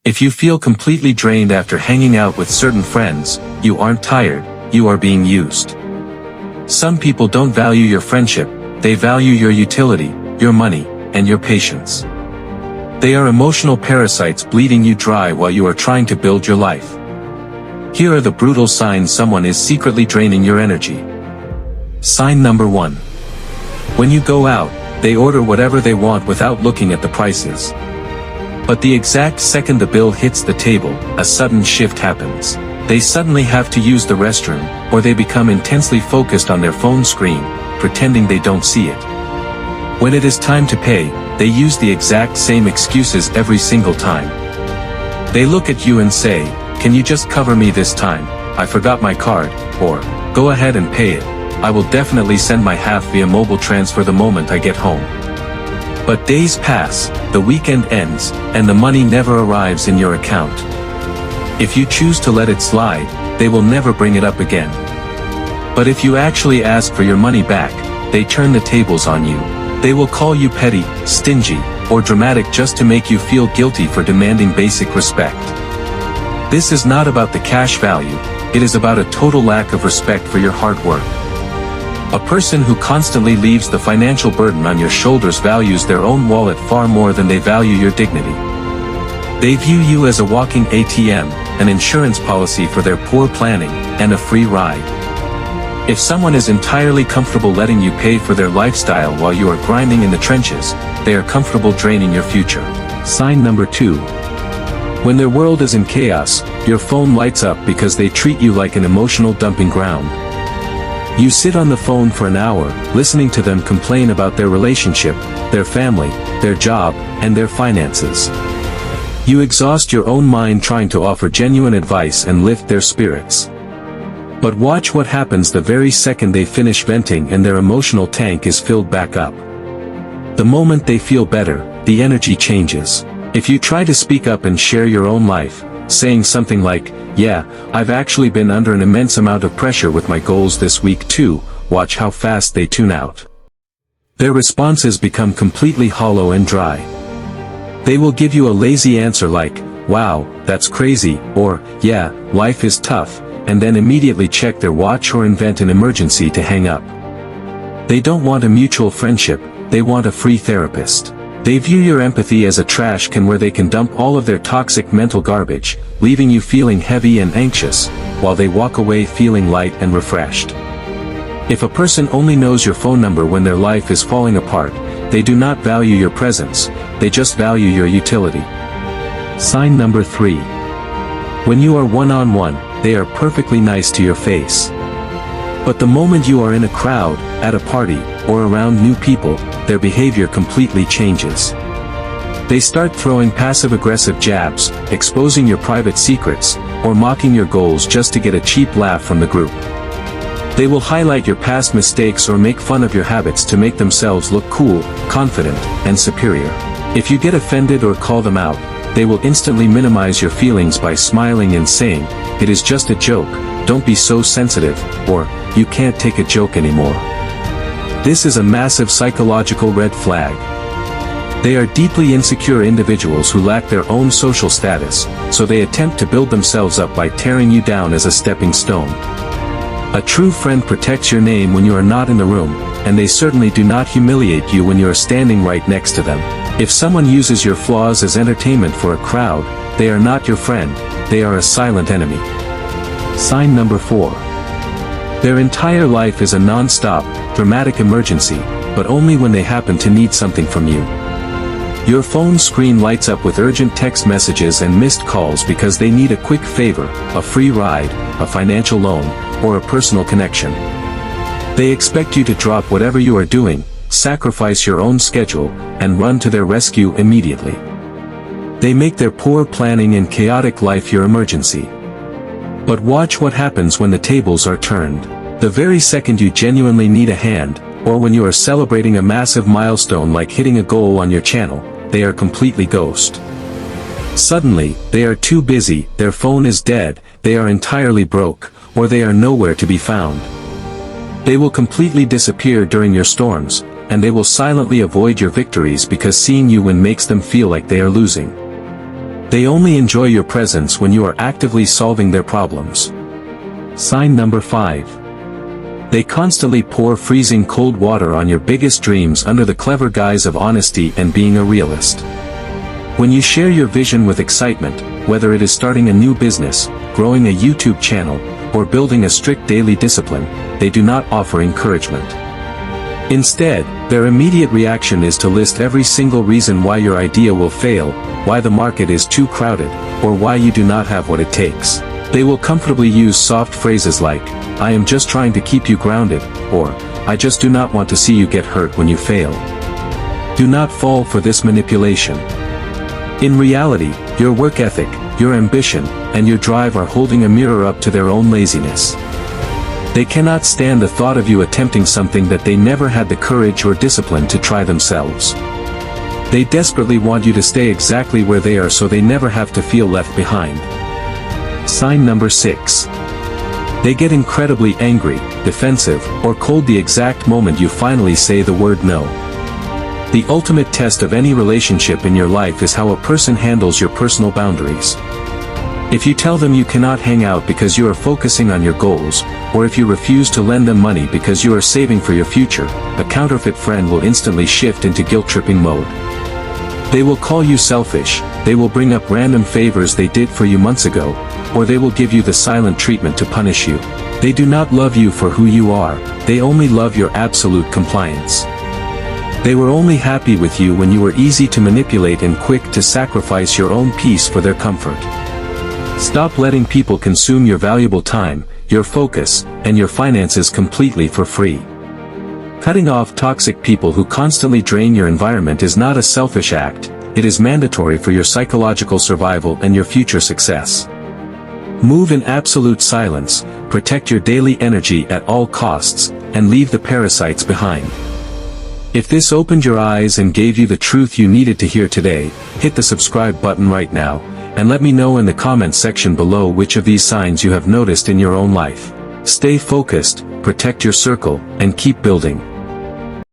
If you feel completely drained after hanging out with certain friends, you aren't tired, you are being used. Some people don't value your friendship, they value your utility, your money, and your patience. They are emotional parasites bleeding you dry while you are trying to build your life. Here are the brutal signs someone is secretly draining your energy. Sign number 1. When you go out, they order whatever they want without looking at the prices. But the exact second the bill hits the table, a sudden shift happens. They suddenly have to use the restroom, or they become intensely focused on their phone screen, pretending they don't see it. When it is time to pay, they use the exact same excuses every single time. They look at you and say, "Can you just cover me this time? I forgot my card," or, "Go ahead and pay it. I will definitely send my half via mobile transfer the moment I get home." But days pass, the weekend ends, and the money never arrives in your account. If you choose to let it slide, they will never bring it up again. But if you actually ask for your money back, they turn the tables on you. They will call you petty, stingy, or dramatic just to make you feel guilty for demanding basic respect. This is not about the cash value, it is about a total lack of respect for your hard work. A person who constantly leaves the financial burden on your shoulders values their own wallet far more than they value your dignity. They view you as a walking ATM, an insurance policy for their poor planning, and a free ride. If someone is entirely comfortable letting you pay for their lifestyle while you are grinding in the trenches, they are comfortable draining your future. Sign number 2. When their world is in chaos, your phone lights up because they treat you like an emotional dumping ground. You sit on the phone for an hour, listening to them complain about their relationship, their family, their job, and their finances. You exhaust your own mind trying to offer genuine advice and lift their spirits. But watch what happens the very second they finish venting and their emotional tank is filled back up. The moment they feel better, the energy changes. If you try to speak up and share your own life, saying something like, "Yeah, I've actually been under an immense amount of pressure with my goals this week too," watch how fast they tune out. Their responses become completely hollow and dry. They will give you a lazy answer like, "Wow, that's crazy," or, "Yeah, life is tough," and then immediately check their watch or invent an emergency to hang up. They don't want a mutual friendship, they want a free therapist. They view your empathy as a trash can where they can dump all of their toxic mental garbage, leaving you feeling heavy and anxious, while they walk away feeling light and refreshed. If a person only knows your phone number when their life is falling apart, they do not value your presence, they just value your utility. Sign number 3. When you are one-on-one, they are perfectly nice to your face. But the moment you are in a crowd, at a party, or around new people, their behavior completely changes. They start throwing passive-aggressive jabs, exposing your private secrets, or mocking your goals just to get a cheap laugh from the group. They will highlight your past mistakes or make fun of your habits to make themselves look cool, confident, and superior. If you get offended or call them out, they will instantly minimize your feelings by smiling and saying, "It is just a joke, don't be so sensitive," or, "You can't take a joke anymore." This is a massive psychological red flag. They are deeply insecure individuals who lack their own social status, so they attempt to build themselves up by tearing you down as a stepping stone. A true friend protects your name when you are not in the room, and they certainly do not humiliate you when you are standing right next to them. If someone uses your flaws as entertainment for a crowd, they are not your friend, they are a silent enemy. Sign number 4. Their entire life is a non-stop, dramatic emergency, but only when they happen to need something from you. Your phone screen lights up with urgent text messages and missed calls because they need a quick favor, a free ride, a financial loan, or a personal connection. They expect you to drop whatever you are doing, sacrifice your own schedule, and run to their rescue immediately. They make their poor planning and chaotic life your emergency. But watch what happens when the tables are turned. The very second you genuinely need a hand, or when you are celebrating a massive milestone like hitting a goal on your channel, they are completely ghost. Suddenly, they are too busy, their phone is dead, they are entirely broke, or they are nowhere to be found. They will completely disappear during your storms, and they will silently avoid your victories because seeing you win makes them feel like they are losing. They only enjoy your presence when you are actively solving their problems. Sign number 5. They constantly pour freezing cold water on your biggest dreams under the clever guise of honesty and being a realist. When you share your vision with excitement, whether it is starting a new business, growing a YouTube channel, or building a strict daily discipline, they do not offer encouragement. Instead, their immediate reaction is to list every single reason why your idea will fail, why the market is too crowded, or why you do not have what it takes. They will comfortably use soft phrases like, "I am just trying to keep you grounded," or, "I just do not want to see you get hurt when you fail." Do not fall for this manipulation. In reality, your work ethic, your ambition, and your drive are holding a mirror up to their own laziness. They cannot stand the thought of you attempting something that they never had the courage or discipline to try themselves. They desperately want you to stay exactly where they are so they never have to feel left behind. Sign number 6. They get incredibly angry, defensive, or cold the exact moment you finally say the word no. The ultimate test of any relationship in your life is how a person handles your personal boundaries. If you tell them you cannot hang out because you are focusing on your goals, or if you refuse to lend them money because you are saving for your future, a counterfeit friend will instantly shift into guilt-tripping mode. They will call you selfish, they will bring up random favors they did for you months ago, or they will give you the silent treatment to punish you. They do not love you for who you are, they only love your absolute compliance. They were only happy with you when you were easy to manipulate and quick to sacrifice your own peace for their comfort. Stop letting people consume your valuable time, your focus, and your finances completely for free. Cutting off toxic people who constantly drain your environment is not a selfish act, it is mandatory for your psychological survival and your future success. Move in absolute silence, protect your daily energy at all costs, and leave the parasites behind. If this opened your eyes and gave you the truth you needed to hear today, hit the subscribe button right now, and let me know in the comments section below which of these signs you have noticed in your own life. Stay focused, protect your circle, and keep building.